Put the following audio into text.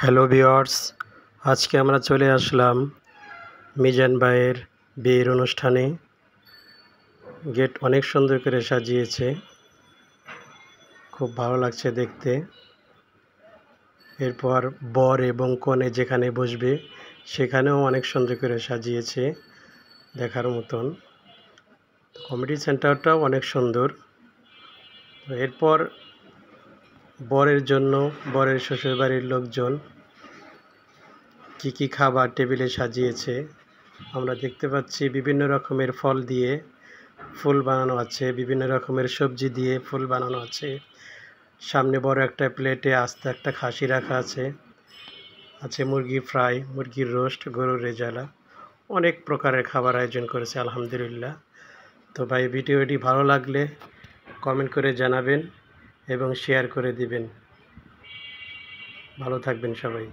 Hello viewers, আজকে আমরা চলে আসলাম মিজান ভাইয়ের বিয়ের অনুষ্ঠানে। গেট অনেক সুন্দর করে সাজিয়েছে, খুব ভালো লাগছে দেখতে। এরপর বর এবং কনে যেখানে বসবে সেখানেও অনেক সুন্দর করে সাজিয়েছে, দেখার মতন। কমিটি সেন্টারটাও অনেক সুন্দর। এরপর বরের জন্য বরের শ্বশুরবাড়ির লোকজন কি খাবার টেবিলে সাজিয়েছে আমরা দেখতে পাচ্ছি। বিভিন্ন রকমের ফল দিয়ে ফুল বানানো আছে, বিভিন্ন রকমের সবজি দিয়ে ফুল বানানো আছে। সামনে বড় একটা প্লেটে আস্ত একটা খাসি রাখা আছে মুরগি ফ্রাই, মুরগির রোস্ট, গরুর রেজালা, অনেক প্রকারের খাবার আয়োজন করেছে আলহামদুলিল্লাহ। তো ভাই, ভিডিওটি ভালো লাগলে কমেন্ট করে জানাবেন এবং শেয়ার করে দিবেন। ভালো থাকবেন সবাই।